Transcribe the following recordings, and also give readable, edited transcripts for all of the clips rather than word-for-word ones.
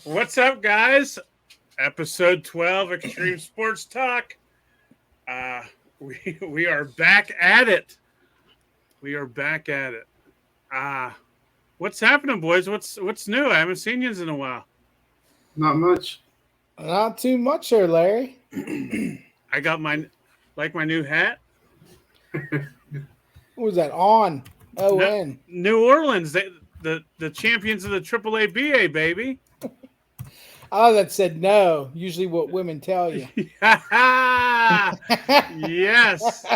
What's up, guys? Episode 12, Extreme Sports Talk. We are back at it. What's happening, boys? What's new? I haven't seen you in a while. Not much. Not too much there, Larry. I got my new hat. What was that on? O-N. New Orleans, the champions of the AAA BA, baby. Oh, that said no. Usually what women tell you. Yes.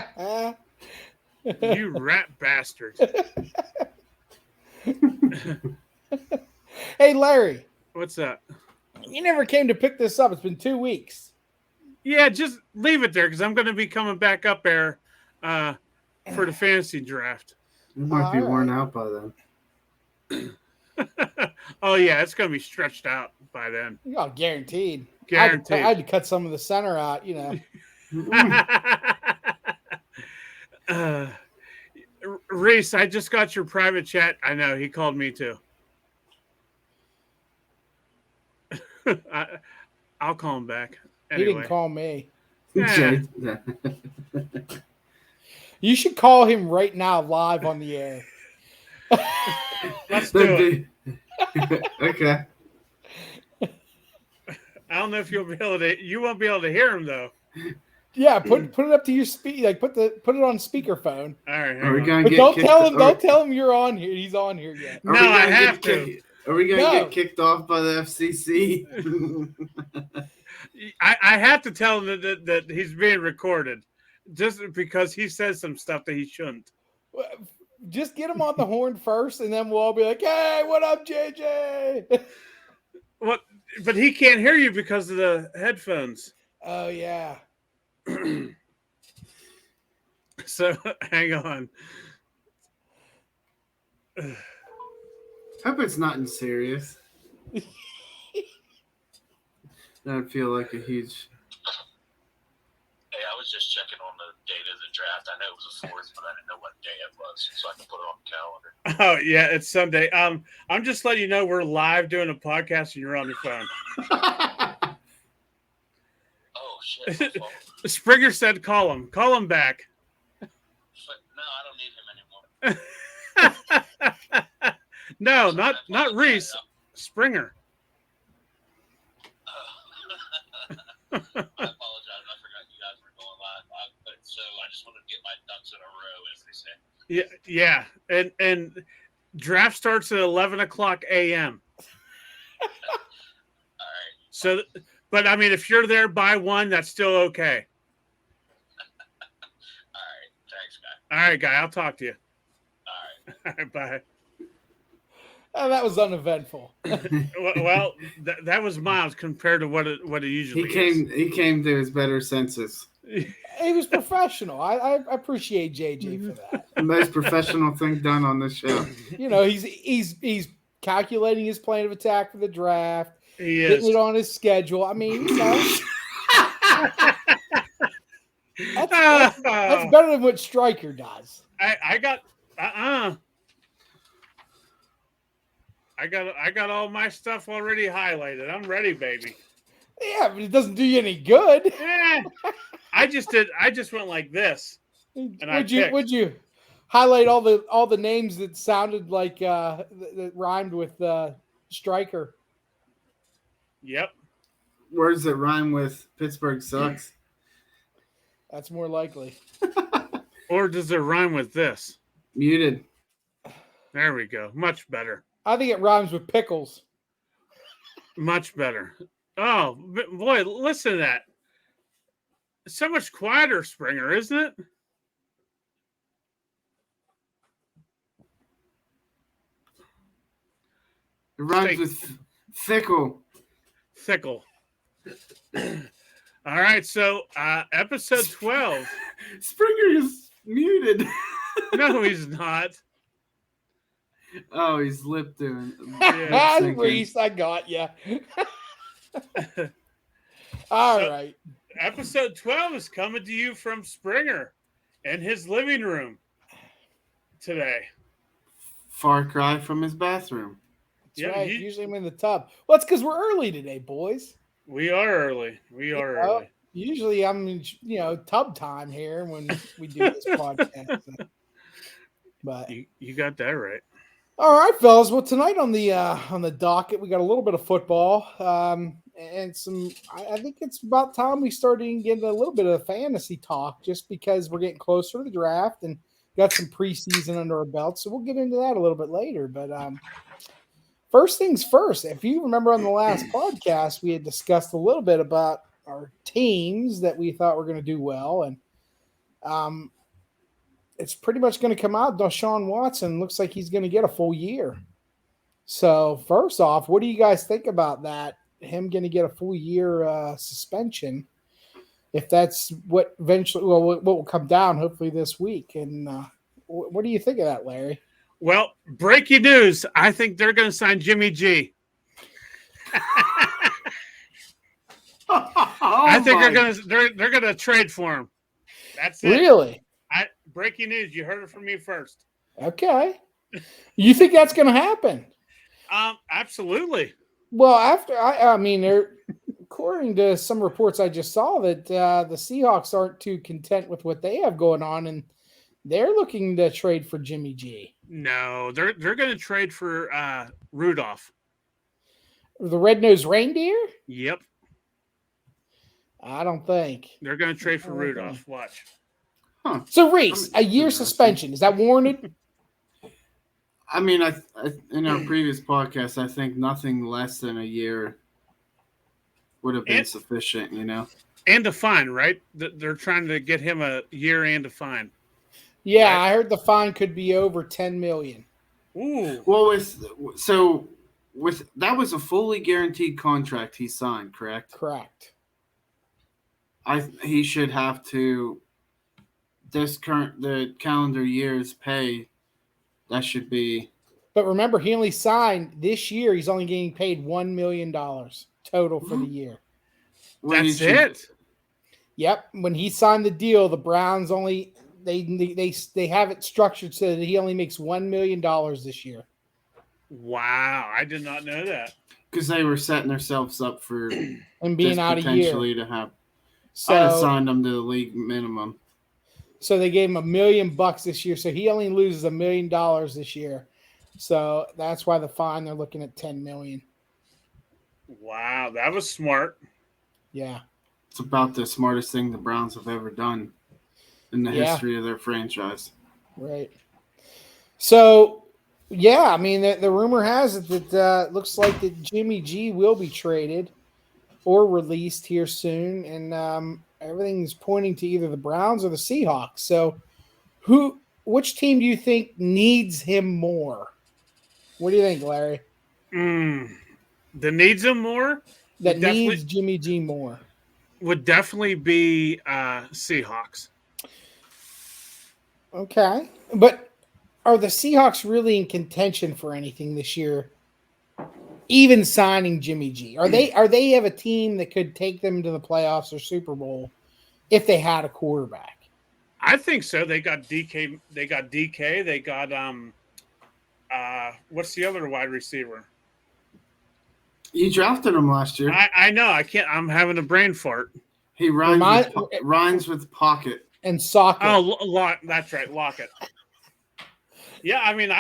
You rat bastards. Hey, Larry. What's up? You never came to pick this up. It's been 2 weeks. Yeah, just leave it there because I'm going to be coming back up there for the fantasy draft. You might be worn out by then. Oh, yeah, it's going to be stretched out by then. Oh, guaranteed. Guaranteed. I had to cut some of the center out, you know. Reese, I just got your private chat. I know, he called me too. I'll call him back. Anyway. He didn't call me. Yeah. You should call him right now live on the air. Let's do it. Okay. I don't know if you won't be able to hear him though. Yeah, put it up to your speak. Like put it on speakerphone. All right. But don't tell him you're on here. He's on here yet. No, I have to. Are we gonna get kicked off by the FCC? I have to tell him that he's being recorded, just because he says some stuff that he shouldn't. Just get him on the horn first, and then we'll all be like, "Hey, what up, JJ?" What? But he can't hear you because of the headphones. Oh yeah. So hang on. Hope it's nothing serious. That'd feel like a huge. Hey, I was just checking on the date of the draft. I know it was the 4th, but I didn't know what day it was, so I can put it on the calendar. Oh yeah, it's Sunday. I'm just letting you know we're live doing a podcast and you're on your phone. Oh shit! Springer said, "Call him back." But no, I don't need him anymore. No, not Reese. Springer. I apologize. I forgot you guys were going live. So I just wanted to get my ducks in a row, as they say. Yeah. And draft starts at 11:00 a.m. All right. So, but I mean, if you're there by 1, that's still okay. All right. Thanks, guy. All right, guy. I'll talk to you. All right. All right, bye. Oh, that was uneventful. Well, that was miles compared to what it usually is. He came to his better senses. He was professional. I appreciate JJ for that. The most professional thing done on this show. You know, he's calculating his plan of attack for the draft. He is. Getting it on his schedule. I mean, you know, that's better than what Stryker does. I got all my stuff already highlighted. I'm ready, baby. Yeah, but it doesn't do you any good. Yeah. I just went like this. And would you highlight all the names that sounded like that rhymed with Stryker? Yep. Words that rhyme with Pittsburgh sucks. That's more likely. Or does it rhyme with this? Muted. There we go. Much better. I think it rhymes with pickles. Much better. Oh, boy, listen to that. It's so much quieter, Springer, isn't it? It rhymes with fickle. Fickle. All right, so episode 12. Springer is muted. No, he's not. Oh, he's lip doing. Yeah. Reese, I got you. All right. Episode 12 is coming to you from Springer in his living room today. Far cry from his bathroom. That's right. Usually I'm in the tub. Well, it's because we're early today, boys. We are early. Early. Usually I'm in, tub time here when we do this podcast. But you got that right. All right, fellas. Well, tonight on the docket, we got a little bit of football, and some. I think it's about time we started getting a little bit of fantasy talk, just because we're getting closer to the draft and got some preseason under our belt. So we'll get into that a little bit later. But first things first. If you remember on the last podcast, we had discussed a little bit about our teams that we thought were going to do well, and it's pretty much going to come out. Deshaun Watson looks like he's going to get a full year. So first off, what do you guys think about that? Him going to get a full year suspension, if that's what eventually, what will come down hopefully this week. And what do you think of that, Larry? Well, breaking news. I think they're going to sign Jimmy G. I think they're going to trade for him. That's it. Really? Breaking news. You heard it from me first. Okay. You think that's going to happen? Absolutely. Well, I mean, according to some reports I just saw, that the Seahawks aren't too content with what they have going on, and they're looking to trade for Jimmy G. No, they're going to trade for Rudolph. The red-nosed reindeer? Yep. I don't think. They're going to trade for Rudolph. Watch. Huh. So, Reese, a year suspension. Is that warranted? I mean, I in our previous podcast, I think nothing less than a year would have been sufficient, And a fine, right? They're trying to get him a year and a fine. Yeah, right? I heard the fine could be over $10 million. Ooh. Well, with that was a fully guaranteed contract he signed, correct? Correct. He should have to the calendar year's pay. That should be. But remember, he only signed this year. He's only getting paid $1 million total for the year. That's it. Yep. When he signed the deal, the Browns only they have it structured so that he only makes $1 million this year. Wow, I did not know that. Because they were setting themselves up for and being out a year. Potentially to have. So, I'd have signed them to the league minimum. So they gave him $1 million this year. So he only loses $1 million this year. So that's why the fine, they're looking at $10 million. Wow, that was smart. Yeah. It's about the smartest thing the Browns have ever done in the history of their franchise. Right. So, yeah, I mean, the rumor has it that it looks like that Jimmy G will be traded or released here soon. And everything's pointing to either the Browns or the Seahawks. So which team do you think needs him more? What do you think, Larry? That needs him more? That needs Jimmy G more. Would definitely be Seahawks. Okay. But are the Seahawks really in contention for anything this year? Even signing Jimmy G. Are they have a team that could take them to the playoffs or Super Bowl if they had a quarterback? I think so. They got DK. They got what's the other wide receiver? You drafted him last year. I know. I can't. I'm having a brain fart. He rhymes with pocket and socket. Oh, that's right, Lockett. Yeah, I mean,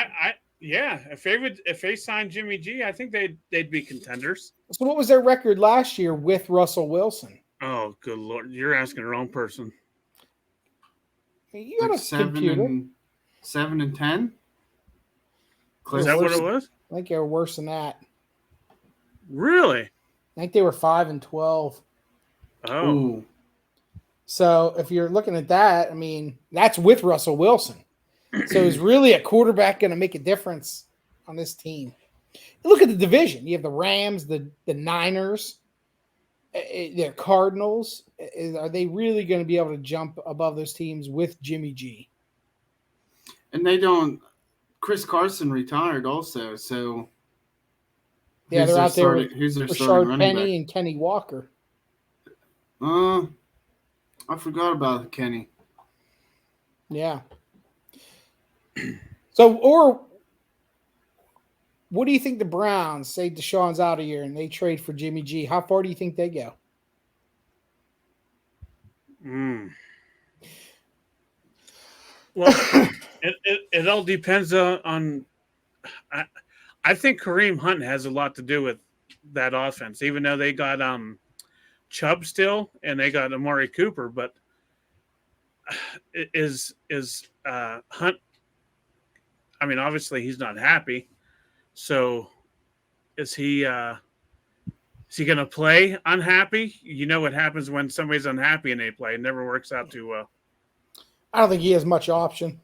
if they signed Jimmy G, I think they'd be contenders. So what was their record last year with Russell Wilson? Oh, good Lord. You're asking the wrong person. You got a computer. 7-10? Is that what it was? I think they were worse than that. Really? I think they were 5-12. Oh. Ooh. So if you're looking at that, I mean, that's with Russell Wilson. So is really a quarterback going to make a difference on this team? Look at the division. You have the Rams, the Niners, the Cardinals. Are they really going to be able to jump above those teams with Jimmy G? And they don't. Chris Carson retired also, so yeah, they're out there with who's their Rashard starting running back? Penny and Kenny Walker. I forgot about Kenny. Yeah. So, or what do you think the Browns say Deshaun's out of here and they trade for Jimmy G? How far do you think they go? Well, it all depends on I think Kareem Hunt has a lot to do with that offense, even though they got Chubb still and they got Amari Cooper, but is Hunt, I mean, obviously he's not happy. So is he going to play unhappy? You know what happens when somebody's unhappy and they play. It never works out too well. I don't think he has much option.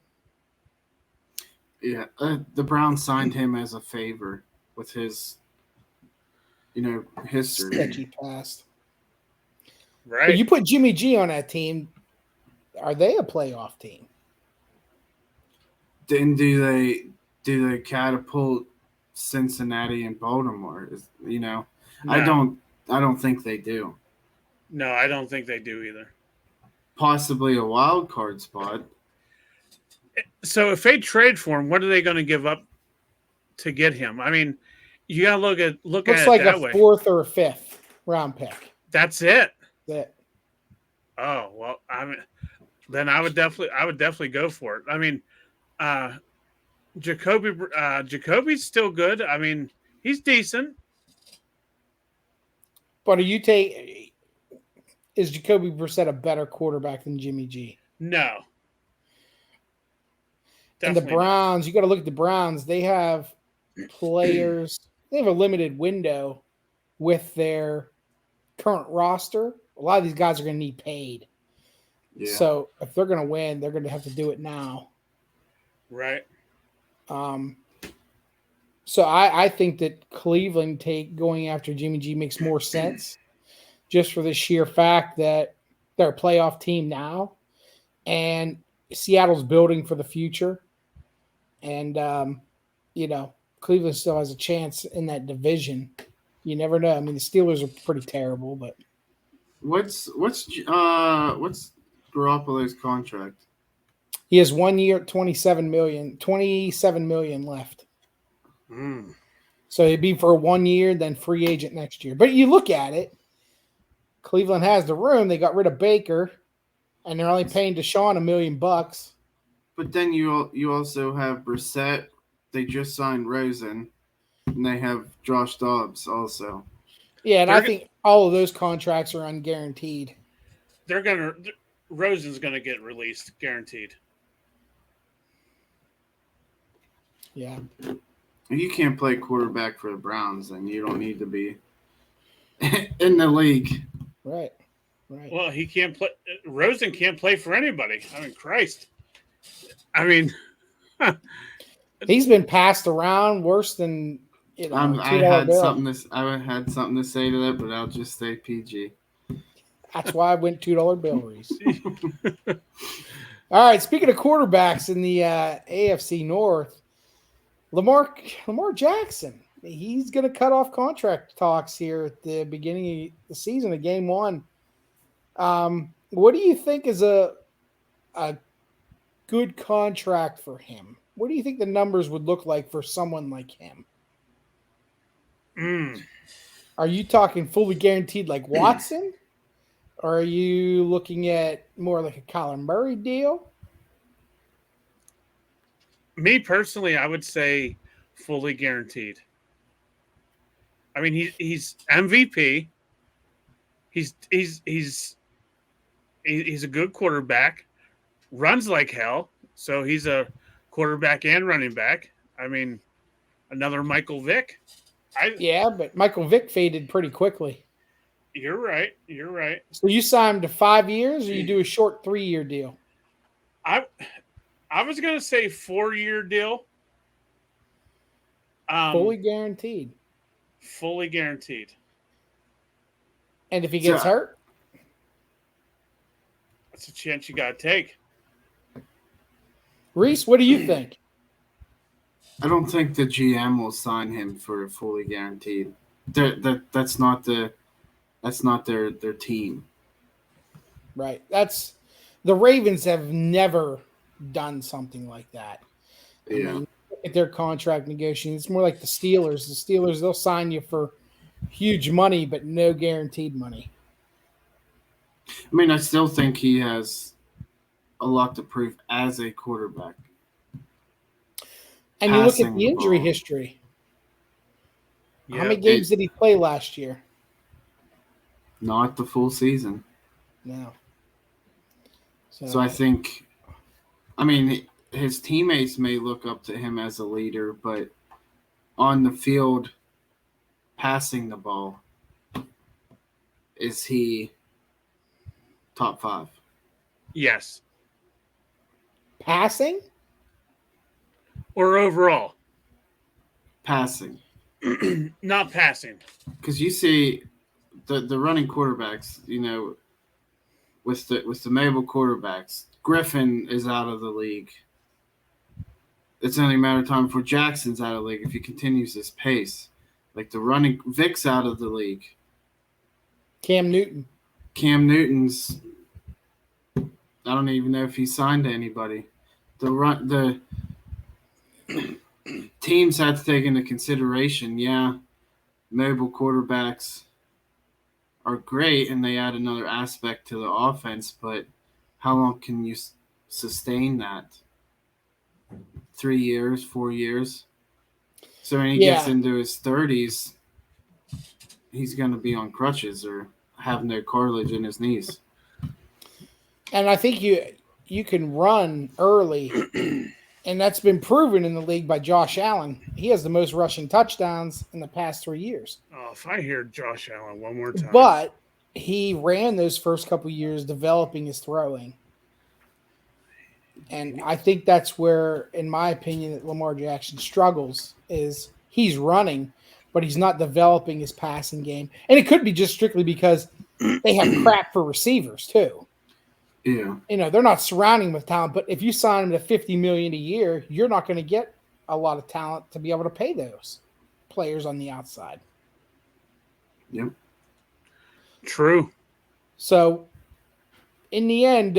Yeah, the Browns signed him as a favor with his, history. Sketchy past. Right. But you put Jimmy G on that team, are they a playoff team? Then do they catapult Cincinnati and Baltimore? No. I don't think they do. No, I don't think they do either. Possibly a wild card spot. So if they trade for him, what are they going to give up to get him? I mean, you got to look at Looks it like that a way. 4th or a 5th round pick. That's it. That Oh well, I mean, then I would definitely go for it. I mean, Jacoby's still good. I mean, he's decent. But is Jacoby Brissett a better quarterback than Jimmy G? No. And the Definitely Browns, you got to look at the Browns. They have players. They have a limited window with their current roster. A lot of these guys are going to need paid. Yeah. So if they're going to win, they're going to have to do it now. Right. So I think that Cleveland going after Jimmy G makes more sense, just for the sheer fact that they're a playoff team now, and Seattle's building for the future, and Cleveland still has a chance in that division. You never know. I mean, the Steelers are pretty terrible, but What's Garoppolo's contract? he has 1 year, $27 million left. So it'd be for 1 year, then free agent next year. But you look at it, Cleveland has the room. They got rid of Baker, and they're only paying Deshaun $1 million. But then you also have Brissett. They just signed Rosen, and they have Josh Dobbs also. yeah, and I think all of those contracts are unguaranteed. Rosen's gonna get released, guaranteed. Yeah. If you can't play quarterback for the Browns, then you don't need to be in the league. Right. Well, he can't play. Rosen can't play for anybody. I mean, Christ. I mean, he's been passed around worse than I had something to say to that, but I'll just say PG. That's why I went $2 bill raise. All right. Speaking of quarterbacks in the AFC North, Lamar Jackson, he's going to cut off contract talks here at the beginning of the season of game 1. What do you think is a good contract for him? What do you think the numbers would look like for someone like him? Are you talking fully guaranteed like Watson? Or are you looking at more like a Kyler Murray deal? me personally, I would say fully guaranteed. I mean, he's MVP. He's a good quarterback. Runs like hell. So he's a quarterback and running back. I mean, another Michael Vick. Yeah, but Michael Vick faded pretty quickly. You're right. So you sign him to 5 years, or you do a short 3-year deal? I was gonna say 4-year deal. Fully guaranteed. Fully guaranteed. And if he gets hurt, that's a chance you got to take. Reese, what do you think? I don't think the GM will sign him for fully guaranteed. That's not their team. Right. That's the Ravens have never done something like that. I mean, look at their contract negotiating. It's more like the Steelers. The Steelers, they'll sign you for huge money, but no guaranteed money. I mean, I still think he has a lot to prove as a quarterback. And you look at the injury history. Yeah, how many games did he play last year? Not the full season. No. So I think, I mean, his teammates may look up to him as a leader, but on the field, passing the ball, is he top 5? Yes. Passing? Or overall? Passing. Not passing. Because you see the running quarterbacks, you know, with the mobile quarterbacks, Griffin is out of the league. It's only a matter of time before Jackson's out of the league if he continues this pace. Like the running Vic's out of the league. Cam Newton's I don't even know if he signed to anybody. The teams have to take into consideration, mobile quarterbacks are great and they add another aspect to the offense, but how long can you sustain that? 3 years, 4 years? So when he gets into his 30s, he's going to be on crutches or have no cartilage in his knees. And I think you can run early, and that's been proven in the league by Josh Allen. He has the most rushing touchdowns in the past 3 years. Oh, if I hear Josh Allen one more time. But he ran those first couple years developing his throwing. And I think that's where, in my opinion, that Lamar Jackson struggles is he's running, but he's not developing his passing game. And it could be just strictly because they have crap for receivers too. Yeah. You know, they're not surrounding him with talent, but if you sign him to $50 million a year, you're not going to get a lot of talent to be able to pay those players on the outside. Yep. True. So, in the end,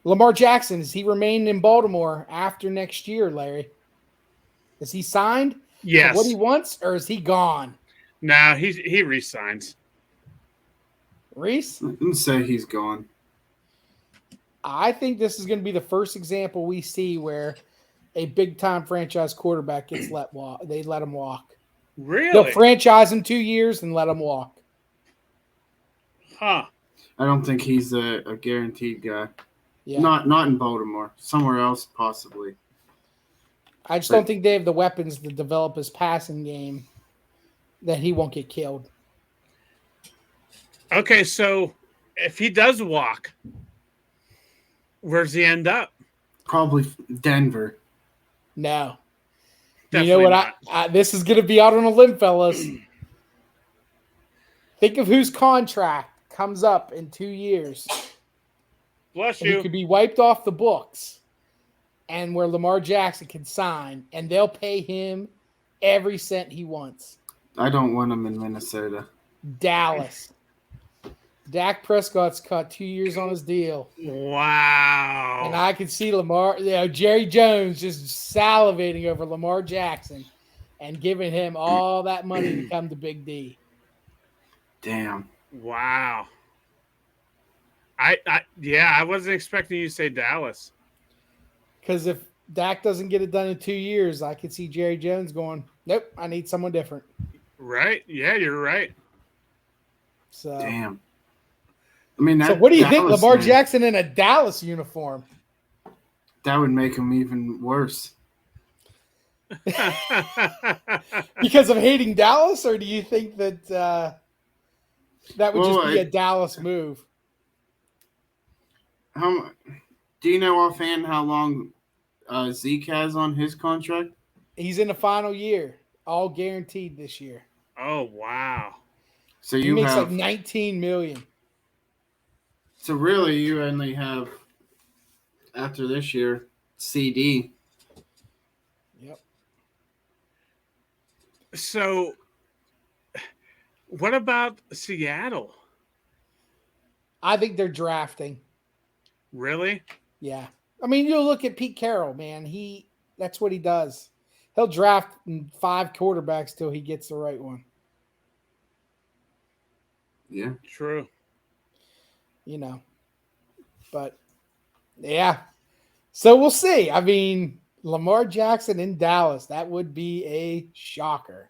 Lamar Jackson, does he remain in Baltimore after next year, Larry? Is he signed? Yes. What he wants, or is he gone? Nah, he resigns. Reese? I didn't say he's gone. I think this is going to be the first example we see where a big-time franchise quarterback gets let walk. They let him walk. Really? They'll franchise him 2 years and let him walk. Huh. I don't think he's a guaranteed guy. Yeah. Not in Baltimore. Somewhere else, possibly. I just don't think they have the weapons to develop his passing game that he won't get killed. Okay, so if he does walk, where's he end up? Probably Denver. No. Definitely you know what? This is going to be out on a limb, fellas. Think of whose contract comes up in 2 years. Bless and you. He could be wiped off the books, and where Lamar Jackson can sign, and they'll pay him every cent he wants. I don't want him in Minnesota. Dallas. Dak Prescott's cut 2 years on his deal. Wow. And I can see Jerry Jones just salivating over Lamar Jackson and giving him all that money to come to Big D. Damn. Wow. I wasn't expecting you to say Dallas. Because if Dak doesn't get it done in 2 years, I could see Jerry Jones going, nope, I need someone different. Right? Yeah, you're right. So, damn. I mean, so what do you think, Dallas Lamar thing, Jackson in a Dallas uniform? That would make him even worse. Because of hating Dallas, or do you think that that would just be a Dallas move? Do you know offhand how long Zeke has on his contract? He's in the final year, all guaranteed this year. Oh wow. So He you makes have like $19 million. so really you only have after this year CD. Yep. So what about Seattle? I think they're drafting. Really? Yeah. I mean, you look at Pete Carroll, man. That's what he does. He'll draft 5 quarterbacks till he gets the right one. Yeah. True. But yeah. So we'll see. I mean, Lamar Jackson in Dallas, that would be a shocker.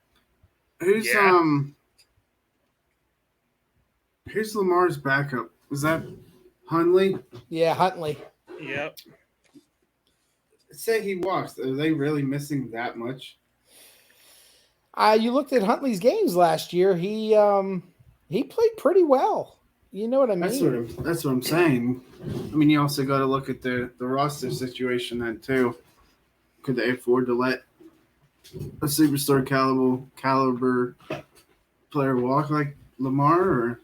Who's Yeah. Who's Lamar's backup? Was that Huntley? Yeah, Huntley. Yep. Say he walks. Are they really missing that much? You looked at Huntley's games last year. He played pretty well. You know what I mean? That's what I'm saying. I mean, you also got to look at the roster situation then too. Could they afford to let a superstar caliber player walk like Lamar? Or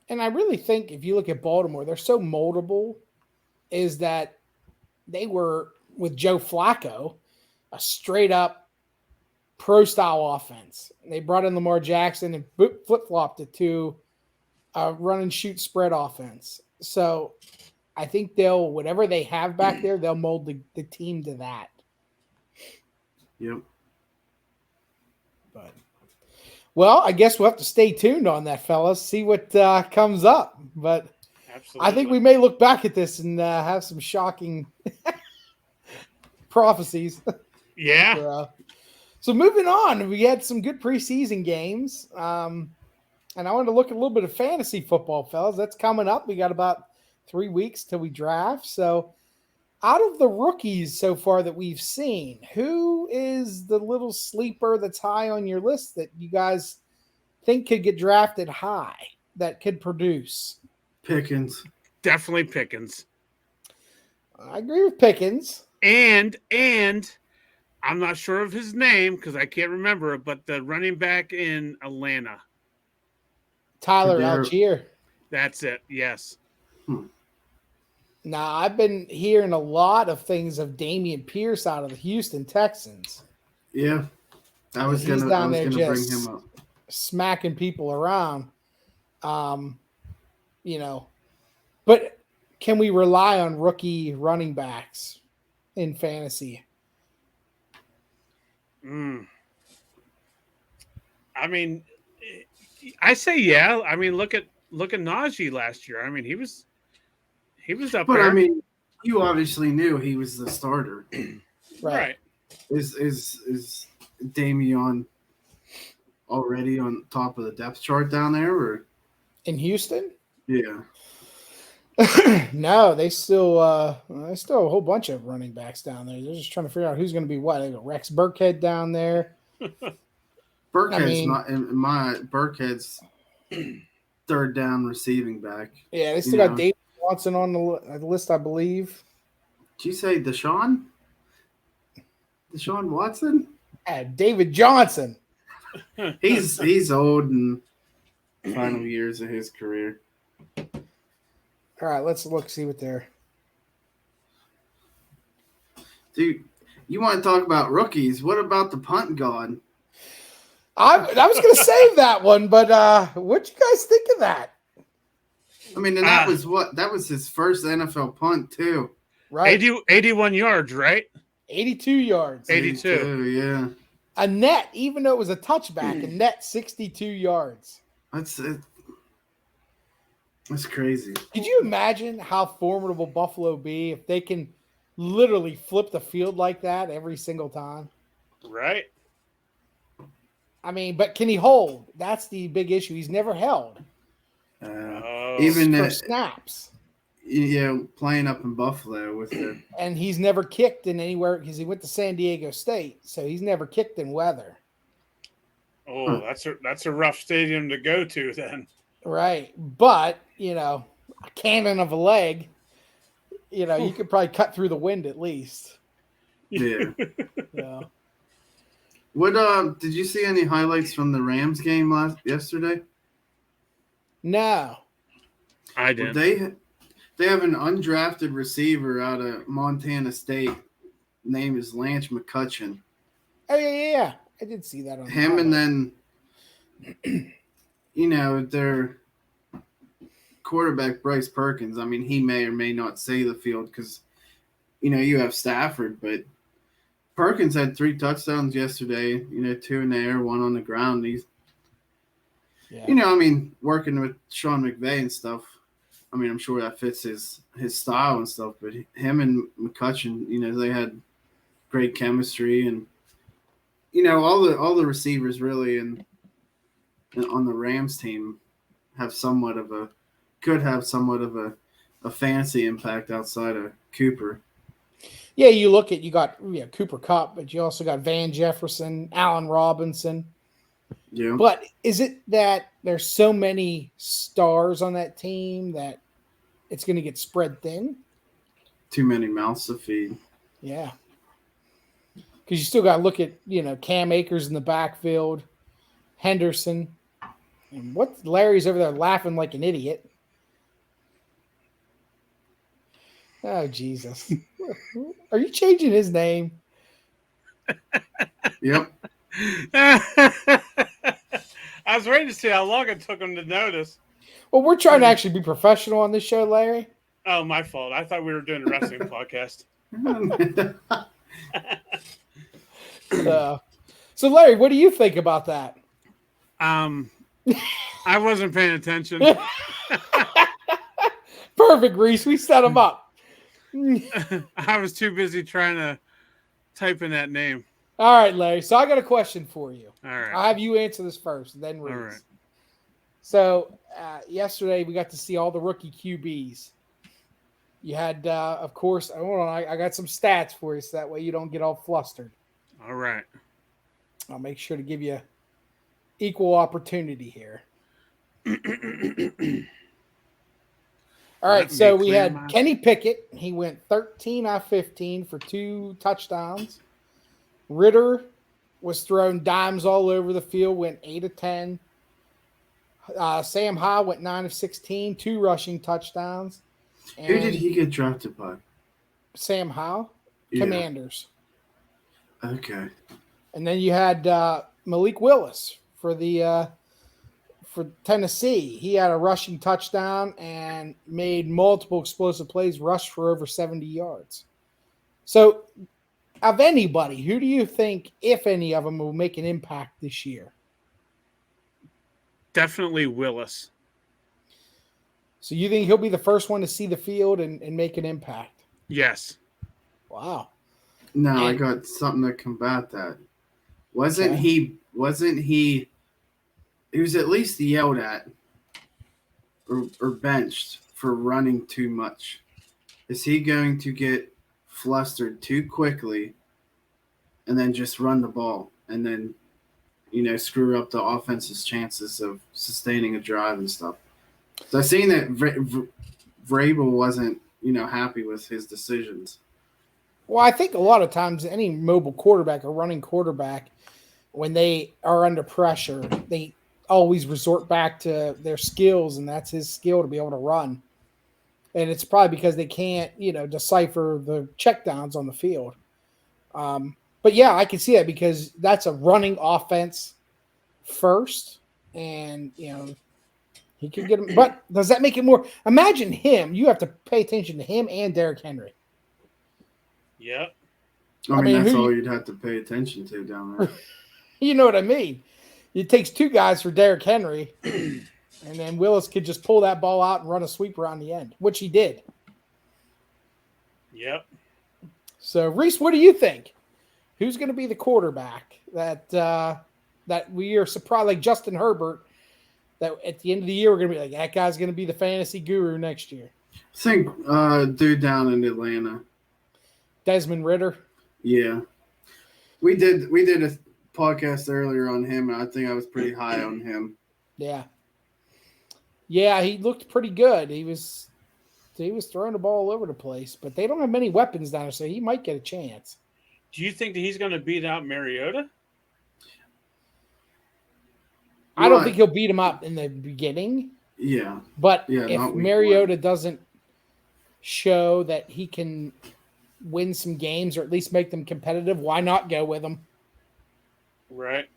And I really think if you look at Baltimore, they're so moldable. Is that they were with Joe Flacco, a straight up pro style offense. They brought in Lamar Jackson and flip flopped it to a run and shoot spread offense. So I think whatever they have back there, they'll mold the team to that. yep. But well, I guess we'll have to stay tuned on that, fellas. See what comes up. But Absolutely. I think we may look back at this and have some shocking prophecies. Yeah. So moving on, we had some good preseason games. And I wanted to look at a little bit of fantasy football, fellas. That's coming up. We got about 3 weeks till we draft. So out of the rookies so far that we've seen, who is the little sleeper that's high on your list that you guys think could get drafted high that could produce? Pickens. Definitely Pickens. I agree with Pickens. And I'm not sure of his name because I can't remember it, but the running back in Atlanta. Tyler Algier. That's it. Yes. Now, I've been hearing a lot of things of Dameon Pierce out of the Houston Texans. Yeah. I was gonna bring him up. Smacking people around. But can we rely on rookie running backs in fantasy? I mean, I say yeah. I mean, look at Najee last year. I mean, he was up there. But I mean, you obviously knew he was the starter. Right. Is Dameon already on top of the depth chart down there, or in Houston? Yeah. No, they still have a whole bunch of running backs down there. They're just trying to figure out who's going to be what. They got Rex Burkhead down there. Burkhead's third down receiving back. Yeah, they still got David Johnson on the list, I believe. Did you say Deshaun Watson? David Johnson. He's old in final years of his career. All right, let's see what they're. Dude, you want to talk about rookies? What about the punt god? I was going to save that one, but what you guys think of that? I mean, and that was his first NFL punt too. Right. 81 yards, right? 82 yards. 82, yeah. A net, even though it was a touchback, a net 62 yards. That's crazy. Could you imagine how formidable Buffalo be if they can literally flip the field like that every single time? Right. I mean, but can he hold? That's the big issue. He's never held. Even for snaps. Yeah, playing up in Buffalo with the. And he's never kicked in anywhere because he went to San Diego State, so he's never kicked in weather. Oh, that's a rough stadium to go to then. Right, but a cannon of a leg. You could probably cut through the wind at least. Yeah. Yeah. What did you see any highlights from the Rams game yesterday? No. I Well, did. they have an undrafted receiver out of Montana State. Name is Lance McCutcheon. Oh yeah. I did see that on Him and then, their quarterback Bryce Perkins. I mean, he may or may not see the field because, you have Stafford, but Perkins had 3 touchdowns yesterday. 2 in the air, 1 on the ground. He's, working with Sean McVay and stuff. I mean, I'm sure that fits his style and stuff. But him and McCutcheon, they had great chemistry, and all the receivers really and on the Rams team could have somewhat of a fantasy impact outside of Cooper. Yeah, you got Cooper Kupp, but you also got Van Jefferson, Allen Robinson. Yeah. But is it that there's so many stars on that team that it's going to get spread thin? Too many mouths to feed. Yeah. Because you still got to look at, Cam Akers in the backfield, Henderson. And Larry's over there laughing like an idiot. Oh, Jesus. Are you changing his name? Yep. I was waiting to see how long it took him to notice. Well, we're trying to actually be professional on this show, Larry. Oh, my fault. I thought we were doing a wrestling podcast. So, Larry, what do you think about that? I wasn't paying attention. Perfect, Reese. We set him up. I was too busy trying to type in that name. All right, Larry. So I got a question for you. All right. I'll have you answer this first, then Reese. All right. So yesterday we got to see all the rookie QBs. You had, of course, hold on, I got some stats for you so that way you don't get all flustered. All right. I'll make sure to give you equal opportunity here. All right, so we had Kenny Pickett. He went 13 out of 15 for 2 touchdowns. Ritter was throwing dimes all over the field, went 8 of 10. Sam Howell went 9 of 16, 2 rushing touchdowns. And who did he get drafted by? Sam Howell, Yeah. Commanders. Okay. And then you had Malik Willis for Tennessee. He had a rushing touchdown and made multiple explosive plays, rushed for over 70 yards. So, of anybody, who do you think, if any of them, will make an impact this year? Definitely Willis. So you think he'll be the first one to see the field and make an impact? Yes. Wow. No, I got something to combat that. Wasn't he was at least yelled at or benched for running too much. Is he going to get flustered too quickly and then just run the ball and then, screw up the offense's chances of sustaining a drive and stuff? So I've seen that Vrabel wasn't, happy with his decisions. Well, I think a lot of times any mobile quarterback or running quarterback, when they are under pressure, they always resort back to their skills, and that's his skill to be able to run. And it's probably because they can't, decipher the checkdowns on the field. But yeah, I can see that because that's a running offense first, and he could get him. But does that make it more? Imagine him. You have to pay attention to him and Derrick Henry. Yep. I mean that's all you'd have to pay attention to down there. You know what I mean? It takes 2 guys for Derrick Henry, and then Willis could just pull that ball out and run a sweep around the end, which he did. Yep. So, Reese, what do you think? Who's going to be the quarterback that we are surprised, like Justin Herbert, that at the end of the year we're going to be like, that guy's going to be the fantasy guru next year? I think dude down in Atlanta. Desmond Ritter. Yeah. We did a podcast earlier on him, and I think I was pretty high on him. Yeah. Yeah, he looked pretty good. He was throwing the ball all over the place, but they don't have many weapons down there, so he might get a chance. Do you think that he's going to beat out Mariota? I don't think he'll beat him up in the beginning. Yeah. But Yeah, if not week Mariota one. doesn't show that he can win some games or at least make them competitive, why not go with him? Right.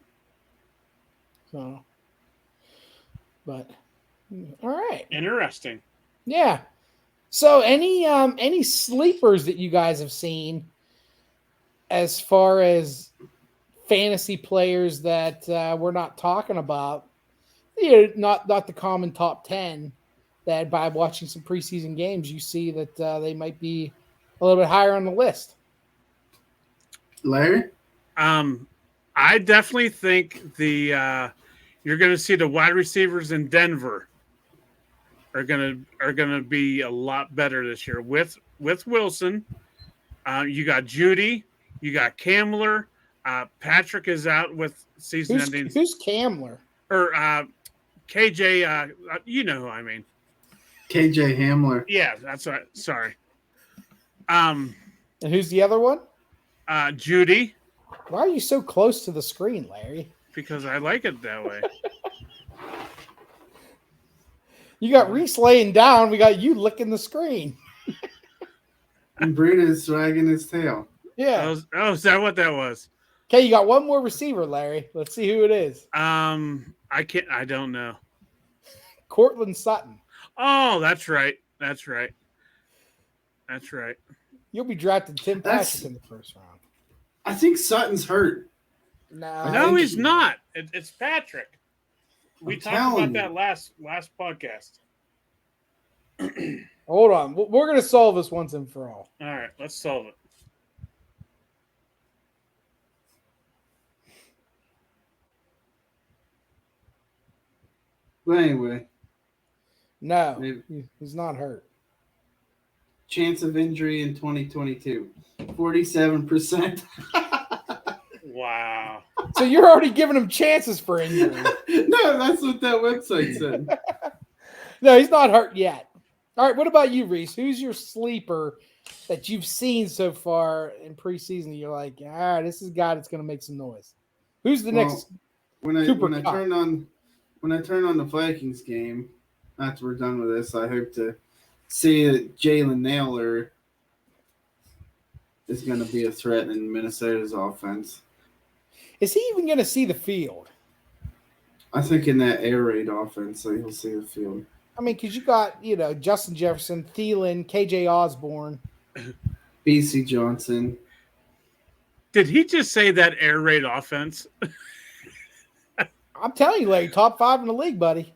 So, but all right. Interesting. Yeah. So any sleepers that you guys have seen as far as fantasy players that we're not talking about? You know, not the common top 10 that by watching some preseason games you see that they might be a little bit higher on the list. Larry? I definitely think you're going to see the wide receivers in Denver are going to be a lot better this year with Wilson. You got Judy, you got Kamler. Patrick is out with season ending. Who's Kamler? Or KJ, you know who I mean. KJ Hamler. Yeah, that's right. Sorry. And who's the other one? Judy. Why are you so close to the screen, Larry? Because I like it that way. You got Reese laying down. We got you licking the screen. And Bruno's wagging his tail. Yeah. Is that what that was? Okay, you got one more receiver, Larry. Let's see who it is. I don't know. Cortland Sutton. Oh, that's right. That's right. You'll be drafting Tim Patrick in the first round. I think Sutton's hurt. No, he's not. It's Patrick. We talked about that last podcast. Hold on. We're going to solve this once and for all. All right, let's solve it. But anyway. No, he's not hurt. Chance of injury in 2022. 47%. Wow. So you're already giving him chances for injury. No, that's what that website said. No, he's not hurt yet. All right, what about you, Reese? Who's your sleeper that you've seen so far in preseason? You're like, all right, this is a guy that's going to make some noise. Who's the next? When I turn on the Vikings game, after we're done with this, I hope to see that Jalen Naylor is going to be a threat in Minnesota's offense. Is he even going to see the field? I think in that air raid offense, so he'll see the field. I mean, because you got, Justin Jefferson, Thielen, KJ Osborne. BC Johnson. Did he just say that air raid offense? I'm telling you, Larry, top 5 in the league, buddy.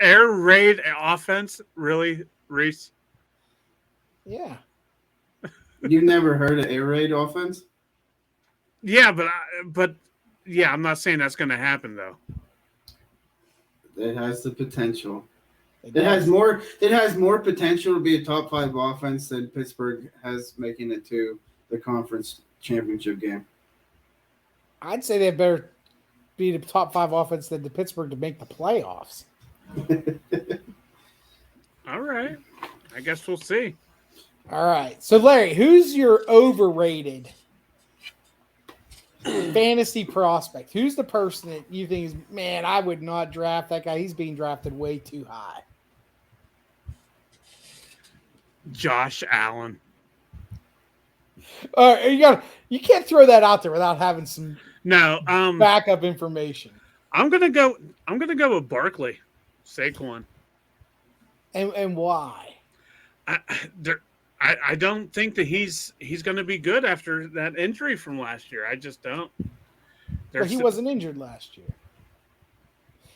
Air raid offense? Really, Reese? Yeah. You've never heard of air raid offense? Yeah, but yeah, I'm not saying that's going to happen though. It has the potential. It has more potential to be a top 5 offense than Pittsburgh has making it to the conference championship game. I'd say they better be the top 5 offense than the Pittsburgh to make the playoffs. All right. I guess we'll see. All right. So, Larry, who's your overrated fantasy prospect? Who's the person that you think is, man, I would not draft that guy. He's being drafted way too high. Josh Allen. You can't throw that out there without having some backup information. I'm gonna go with Barkley, Saquon. And why? I don't think that he's going to be good after that injury from last year. I just don't. But he wasn't injured last year.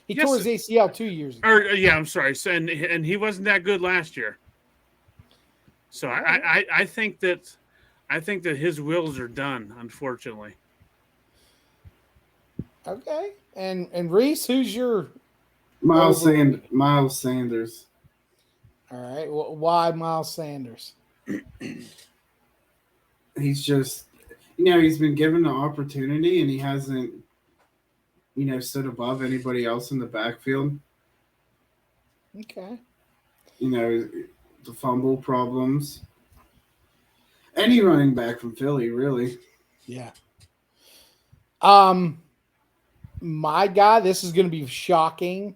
He tore his ACL 2 years ago. I'm sorry. So, and he wasn't that good last year. So I think that his wheels are done, unfortunately. Okay. And Reese, who's your Miles Sanders. All right. Well, why Miles Sanders? He's just, he's been given the opportunity and he hasn't, stood above anybody else in the backfield. Okay. The fumble problems. Any running back from Philly, really. Yeah. My guy, this is going to be shocking,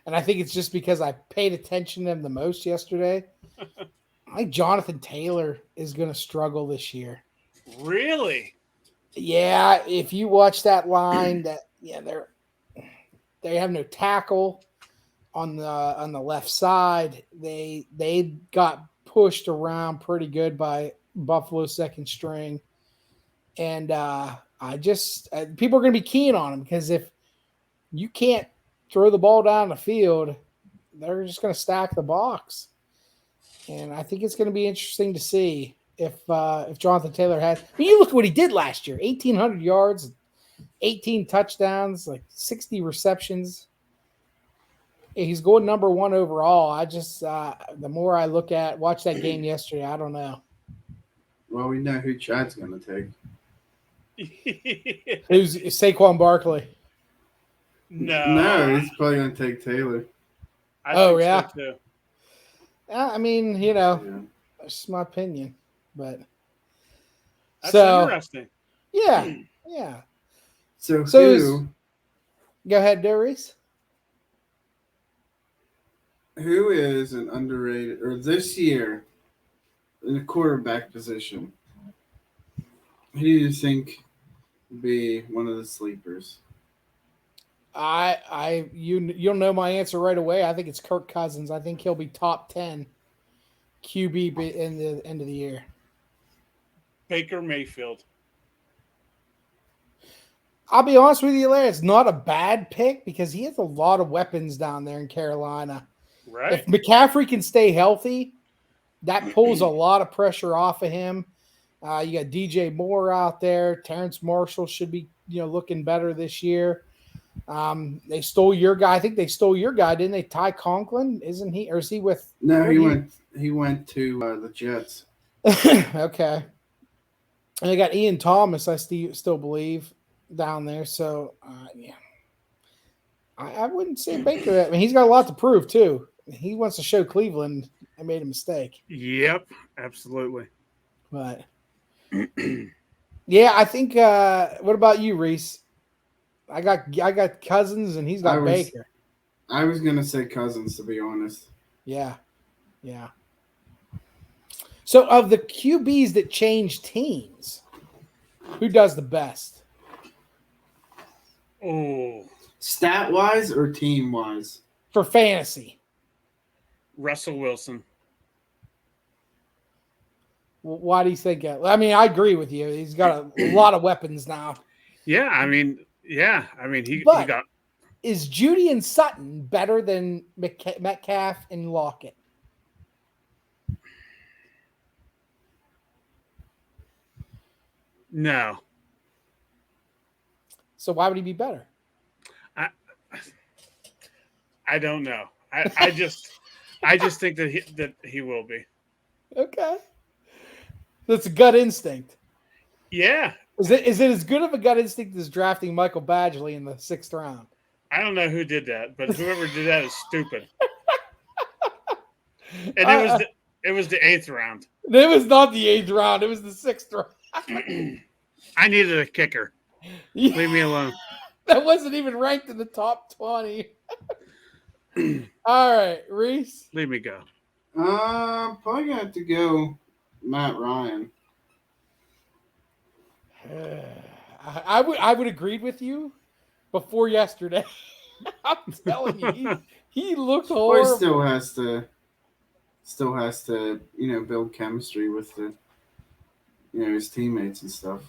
and I think it's just because I paid attention to him the most yesterday. I think Jonathan Taylor is going to struggle this year. Really? Yeah, if you watch that line, they have no tackle on the left side. They got pushed around pretty good by Buffalo's second string, and people are going to be keen on him because if you can't throw the ball down the field, they're just going to stack the box. And I think it's going to be interesting to see if Jonathan Taylor has. I mean, you look what he did last year: 1,800 yards, 18 touchdowns, like 60 receptions. He's going number one overall. I just the more I watch that game yesterday, I don't know. Well, we know who Chad's going to take. Who's Saquon Barkley? No, he's probably going to take Taylor. I think yeah. so too. I mean, that's my opinion, but That's interesting. Yeah. So go ahead, Darius. Who is an underrated, or this year, in the quarterback position? Who do you think would be one of the sleepers? You'll know my answer right away. I think it's Kirk Cousins. I think he'll be top 10 QB in the end of the year. Baker Mayfield. I'll be honest with you, Larry. It's not a bad pick because he has a lot of weapons down there in Carolina. Right. If McCaffrey can stay healthy, that pulls a lot of pressure off of him. You got DJ Moore out there. Terrence Marshall should be looking better this year. They stole your guy. I think they stole your guy, didn't they? Ty Conklin, isn't he? Or is he with? No, he went to the Jets. Okay. And they got Ian Thomas, I still believe, down there. So yeah, I wouldn't say Baker. I mean, he's got a lot to prove too. He wants to show Cleveland I made a mistake. Yep, absolutely. But yeah, I think. What about you, Reese? I got Cousins and he's got Baker. I was gonna say Cousins, to be honest. Yeah. So of the QBs that change teams, who does the best? Oh, stat wise or team wise? For fantasy, Russell Wilson. Why do you think? I mean, I agree with you. He's got a lot of weapons now. Yeah, I mean, he got. Is Judy and Sutton better than Metcalf and Lockett? No. So why would he be better? I don't know. I just think that he will be. Okay. That's a gut instinct. Yeah. Is it as good of a gut instinct as drafting Michael Badgley in the 6th round? I don't know who did that, but whoever did that is stupid. And it was the 8th round. It was not the 8th round. It was the 6th round. I needed a kicker. Leave me alone. That wasn't even ranked in the top 20. All right, Reese. Leave me go. Probably gonna have to go Matt Ryan. I would agreed with you before yesterday. I'm telling you, he looked horrible. Well, he still has to build chemistry with the his teammates and stuff.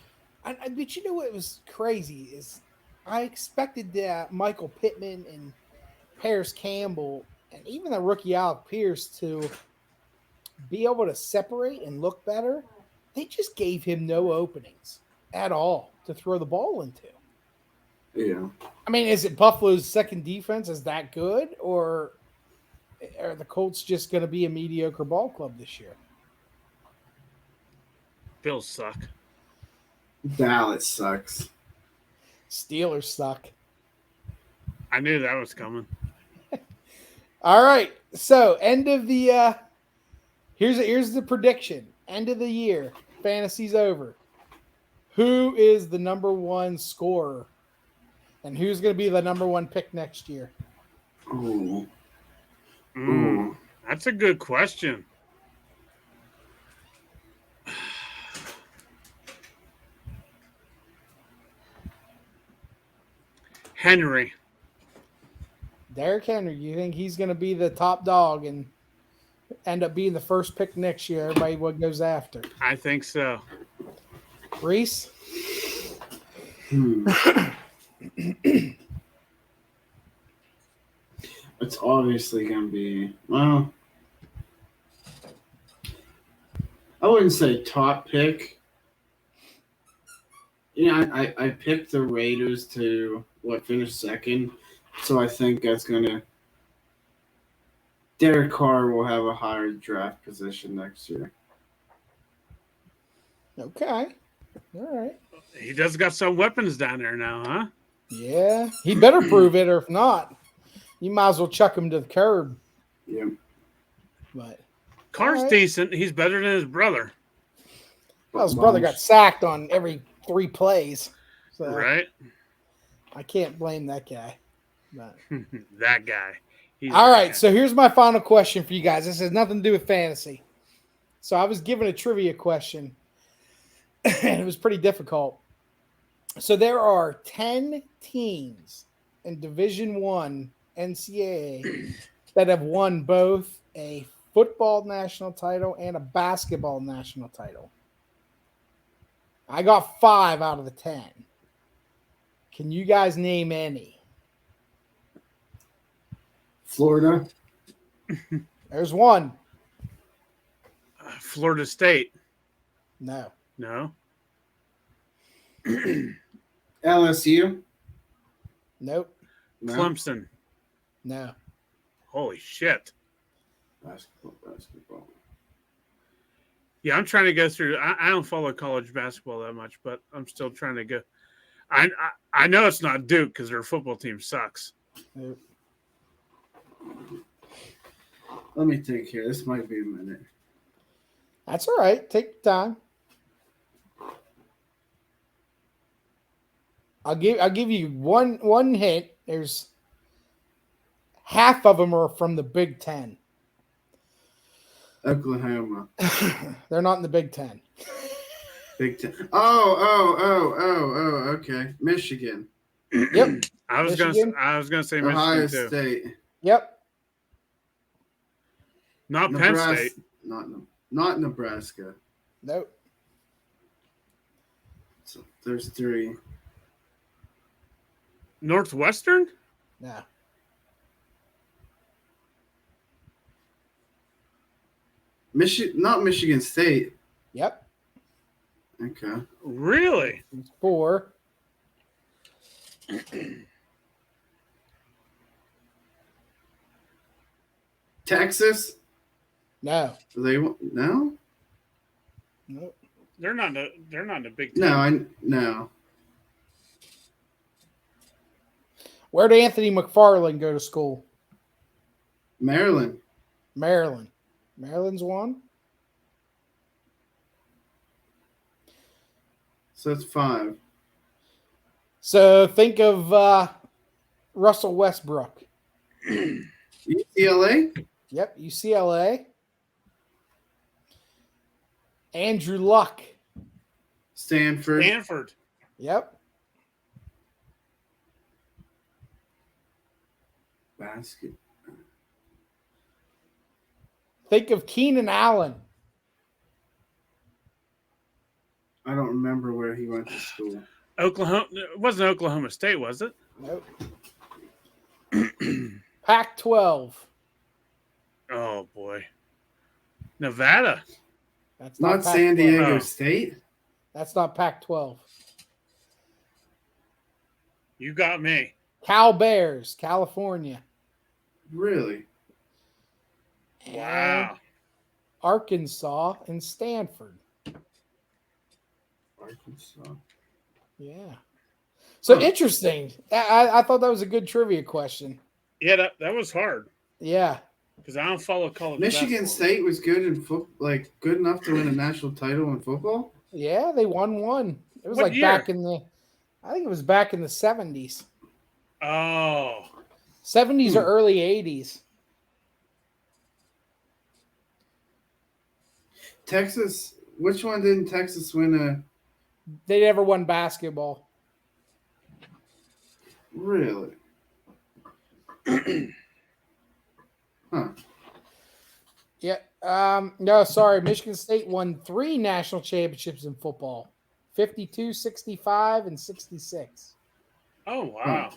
But you know what was crazy is I expected that Michael Pittman and Paris Campbell and even the rookie Alec Pierce to be able to separate and look better. They just gave him no openings at all to throw the ball into. Yeah. I mean, is it Buffalo's second defense is that good, or are the Colts just going to be a mediocre ball club this year? Bills suck. Dallas sucks. Steelers suck. I knew that was coming. All right. So, end of the Here's the prediction. End of the year. Fantasy's over. Who is the number one scorer? And who's going to be the number one pick next year? Ooh. That's a good question. Henry. Derrick Henry. You think he's going to be the top dog and end up being the first pick next year? Everybody what goes after. I think so. Reese? It's obviously going to be, well, I wouldn't say top pick. I picked the Raiders to finish second, so I think that's going to. Derek Carr will have a higher draft position next year. Okay. All right. He does got some weapons down there now, huh? Yeah. He better prove it, or if not, you might as well chuck him to the curb. Yeah. But Carr's decent. He's better than his brother. well, his brother got sacked on every 3 plays. So Right? I can't blame that guy. But. That guy. All right, so here's my final question for you guys. This has nothing to do with fantasy. So I was given a trivia question, and it was pretty difficult. So there are 10 teams in Division I NCAA that have won both a football national title and a basketball national title. I got 5 out of the 10. Can you guys name any? Florida. There's one. Florida State. No. No. LSU. Nope. No. Clemson. No. Holy shit. Basketball. Yeah, I'm trying to go through. I don't follow college basketball that much, but I'm still trying to go. I know it's not Duke because their football team sucks. Nope. Let me think here. This might be a minute. That's all right. Take your time. I'll give you one hint. There's half of them are from the Big Ten. Oklahoma. They're not in the Big Ten. Big Ten. Oh, okay. Michigan. Yep. I was gonna say Michigan Ohio too. State. Yep. Not Nebraska. Penn State. Not Nebraska. Nope. So there's 3. Northwestern? No. Not Michigan State. Yep. Okay. Really? It's 4. Texas. No. No. Nope. They're not in the Big Ten. No. Where did Anthony McFarland go to school? Maryland. Maryland. Maryland's one. So it's 5. So think of Russell Westbrook. UCLA. Yep, UCLA. Andrew Luck. Stanford. Yep. Basket. Think of Keenan Allen. I don't remember where he went to school. Oklahoma. It wasn't Oklahoma State, was it? Nope. Pac-12. Oh boy. Nevada. That's Not Pac-12. San Diego Oh. State. That's not Pac-12. You got me. Cal Bears, California. Really? And Wow. Arkansas and Stanford. Arkansas. Yeah. So interesting. I thought that was a good trivia question. Yeah, that was hard. Yeah. Because I don't follow college Michigan basketball. State was good in like good enough to win a national title in football. Yeah, they won one. It was What like year? back in the, I think it was back in the 70s. Oh. 70s or early 80s. Texas. Which one didn't Texas win They never won basketball. Really? Huh. Yeah. No, sorry. Michigan State won 3 national championships in football. 52, 65, and 66. Oh, wow.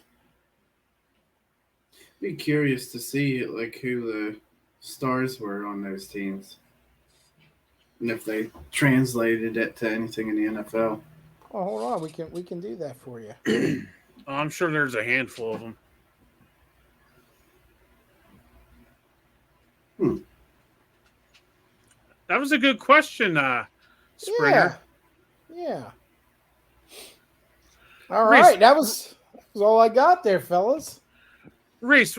Be curious to see like who the stars were on those teams. And if they translated it to anything in the NFL. Oh, hold on. We can do that for you. Oh, I'm sure there's a handful of them. That was a good question, Springer. Yeah. All right. Reese. That was all I got there, fellas. Reese,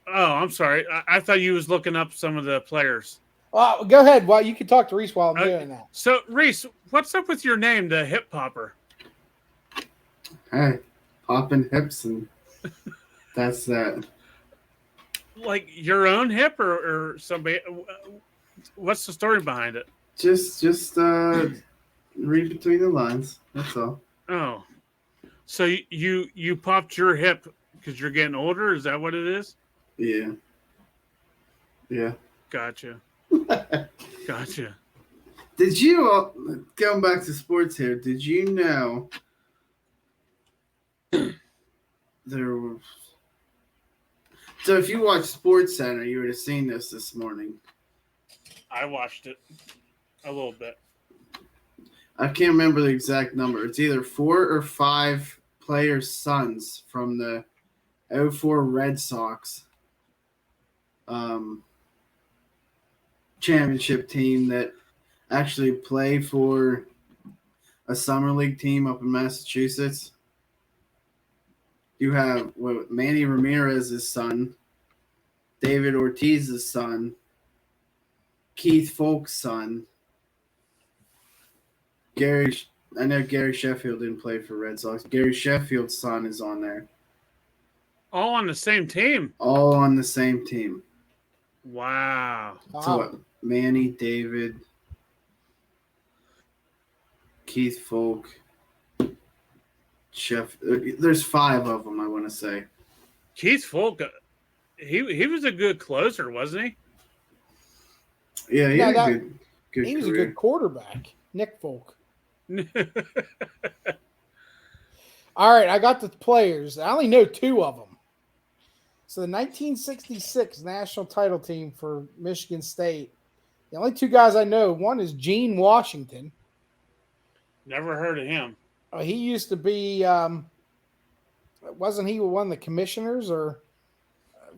I'm sorry. I thought you was looking up some of the players. Well, go ahead. Well, you can talk to Reese while I'm doing that. So, Reese, what's up with your name, the Hip Popper? Hey, popping hips, and that's that. Like your own hip or somebody? What's the story behind it? Just read between the lines. That's all. Oh, so you popped your hip because you're getting older? Is that what it is? Yeah. Gotcha. Gotcha. Did you, going back to sports here, did you know there was, so if you watch Sports Center, you would have seen this morning. I watched it a little bit. I can't remember the exact number. It's either 4 or 5 players' sons from the 04 Red Sox championship team that actually play for a summer league team up in Massachusetts. You have Manny Ramirez's son, David Ortiz's son, Keith Folk's son, I know Gary Sheffield didn't play for Red Sox. Gary Sheffield's son is on there. All on the same team. All on the same team. Wow. So what? Manny, David, Keith Folk, there's 5 of them, I want to say. Keith Folk, he was a good closer, wasn't he? Yeah, he had a good he was career. a good quarterback, Nick Folk. All right, I got the players. I only know 2 of them. So the 1966 national title team for Michigan State. The only 2 guys I know, one is Gene Washington. Never heard of him. He used to be, wasn't he one of the commissioners or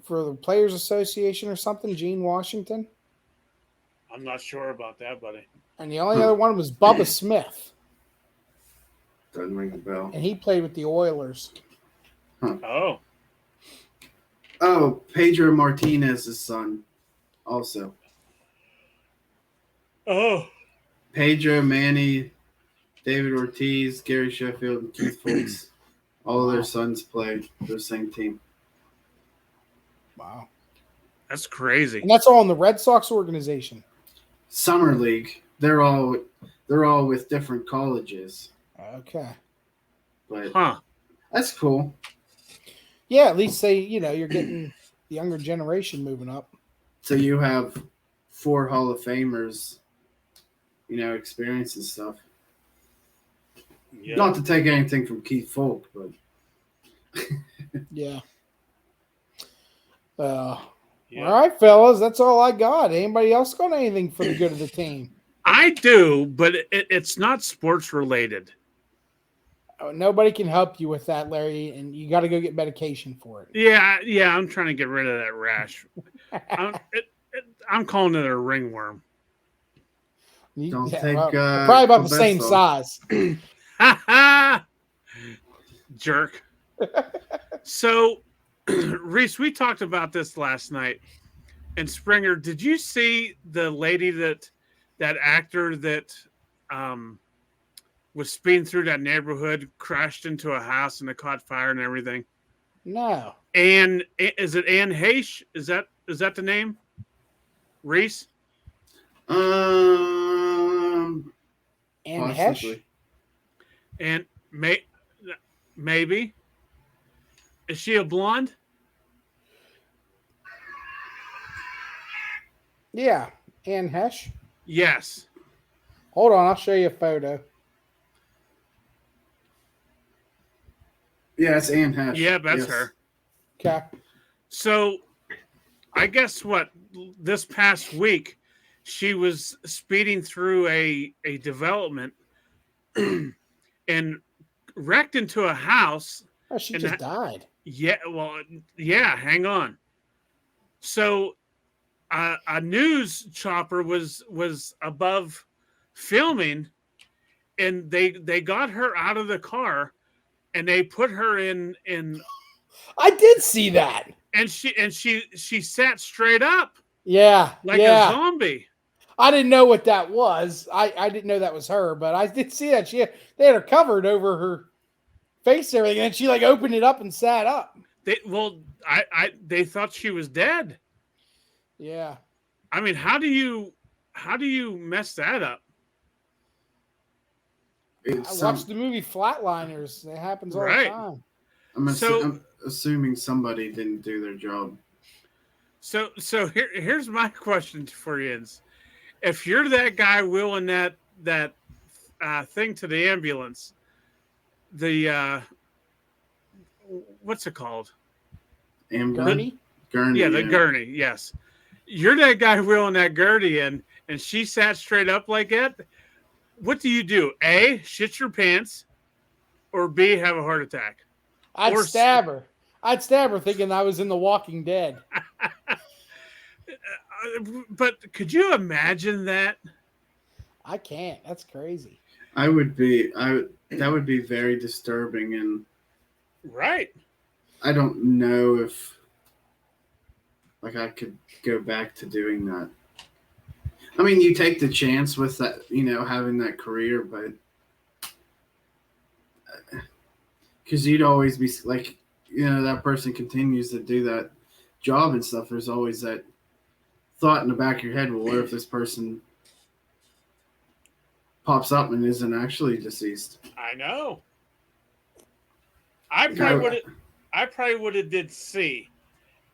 for the Players Association or something, Gene Washington? I'm not sure about that, buddy. And the only other one was Bubba Smith. Doesn't ring a bell. And he played with the Oilers. Oh. Oh, Pedro Martinez's son also. Oh. Pedro, Manny, David Ortiz, Gary Sheffield, and Keith Folks. All of their sons played for the same team. Wow. That's crazy. And that's all in the Red Sox organization. Summer League. They're all with different colleges. Okay. But that's cool. Yeah, at least you're getting the younger generation moving up. So you have 4 Hall of Famers, experience and stuff. Yeah. Not to take anything from Keith Folk, but yeah. All right, fellas, that's all I got. Anybody else got anything for the good of the team? I do, but it's not sports related. Oh, nobody can help you with that, Larry, and you got to go get medication for it. Yeah, I'm trying to get rid of that rash. I'm calling it a ringworm. Don't take probably about the same size. Jerk. So, Reese, we talked about this last night. And Springer, did you see the lady that actor that was speeding through that neighborhood, crashed into a house and it caught fire and everything? No. And is it Anne Heche? Is that the name? Reese? Anne Heche? Possibly. And maybe. Is she a blonde? Yeah, Anne Heche. Yes. Hold on, I'll show you a photo. Yeah, it's Anne Heche. Yeah, that's Yes. her. Okay. So, I guess this past week, she was speeding through a development and wrecked into a house. Oh, she And just died. Yeah, well, yeah, hang on. So, a news chopper was above filming, and they got her out of the car, and they put her in, I did see that. and she sat straight up Yeah. like yeah. a zombie. I didn't know what that was. I didn't know that was her, but I did see that. They had her covered over her face and everything, and she like opened it up and sat up. They thought she was dead. Yeah. I mean, how do you mess that up? I watched the movie Flatliners. It happens all the time. I'm assuming somebody didn't do their job. So here's my question for you: is if you're that guy wheeling that thing to the ambulance, the what's it called? Gurney? Gurney. Yeah, the gurney. Yes, you're that guy wheeling that gurney in, and she sat straight up like that. What do you do? A, shit your pants, or B, have a heart attack? I'd stab her. I'd stab her thinking I was in The Walking Dead. But could you imagine that? I can't. That's crazy. That would be very disturbing, and Right. I don't know if I could go back to doing that. I mean, you take the chance with that, having that career, but because you'd always be like, that person continues to do that job and stuff. There's always that thought in the back of your head, well, what if this person pops up and isn't actually deceased? I know. I probably would have did C,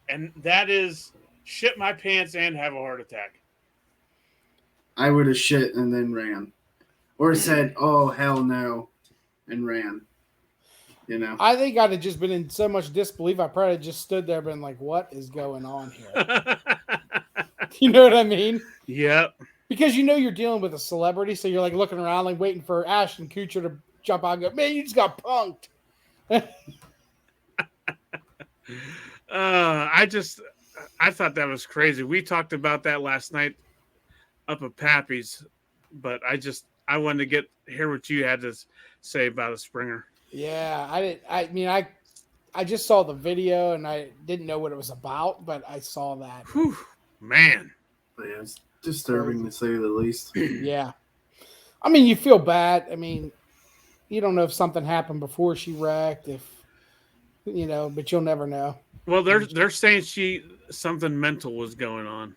and that is shit my pants and have a heart attack. I would have shit and then ran, or said, "Oh hell no," and ran. I think I'd have just been in so much disbelief. I probably just stood there, been like, "What is going on here?" You know what I mean? Yep. Because you're dealing with a celebrity, so you're like looking around, like waiting for Ashton Kutcher to jump out and go, "Man, you just got punked." I thought that was crazy. We talked about that last night up at Pappy's, but I wanted to hear what you had to say about a Springer. Yeah, I just saw the video and I didn't know what it was about, but I saw that. Whew, man. But yeah, it's disturbing to say the least. Yeah. I mean, you feel bad. I mean, you don't know if something happened before she wrecked, but you'll never know. Well, they're saying something mental was going on.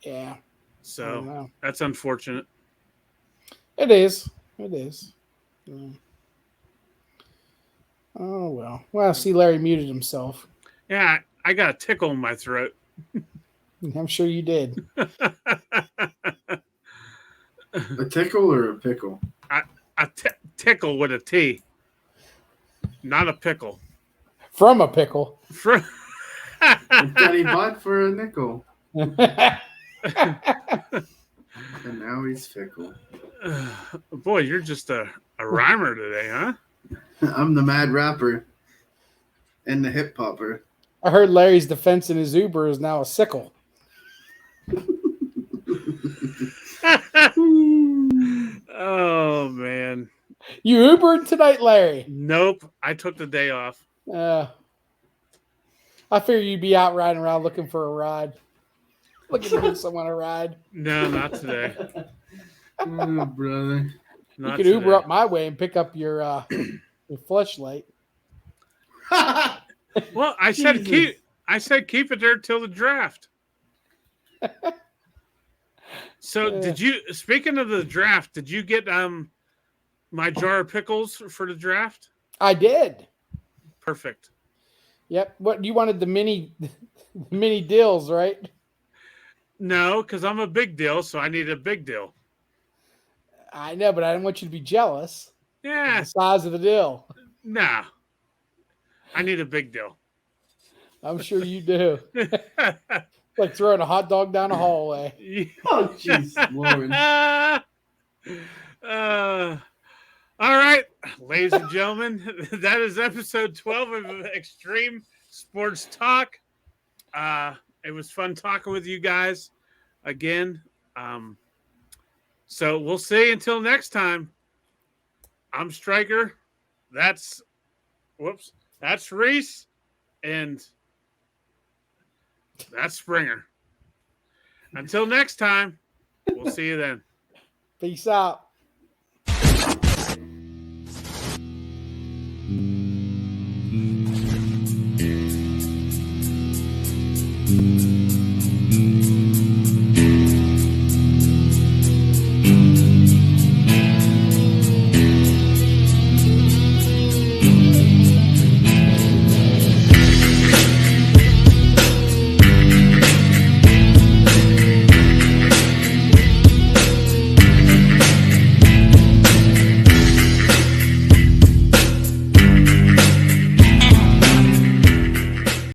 Yeah. So that's unfortunate. It is. Yeah. Oh, well. Well, see, Larry muted himself. Yeah, I got a tickle in my throat. I'm sure you did. A tickle or a pickle? A tickle with a T. Not a pickle. From a pickle. That he bought for a nickel. And now he's fickle. Boy, you're just a rhymer today, huh? I'm the mad rapper and the hip hopper. I heard Larry's defense in his Uber is now a sickle. Oh, man. You Ubered tonight, Larry? Nope. I took the day off. I figured you'd be out riding around looking for a ride. Looking to give someone a ride. No, not today. Oh, brother. You Not could Uber today. up my way and pick up your fleshlight. Well, I said Jesus. keep it there till the draft. So did you? Speaking of the draft, did you get my jar of pickles for the draft? I did. Perfect. Yep. What you wanted the mini deals, right? No, because I'm a big deal, so I need a big deal. I know, but I didn't want you to be jealous of Yeah, the size of the deal. nah. I need a big deal. I'm sure you do. Like throwing a hot dog down a hallway. Oh, jeez, Lord. All right, ladies and gentlemen, that is episode 12 of Extreme Sports Talk. It was fun talking with you guys again. So we'll see until next time. I'm Stryker. That's Reese. And that's Springer. Until next time, we'll see you then. Peace out.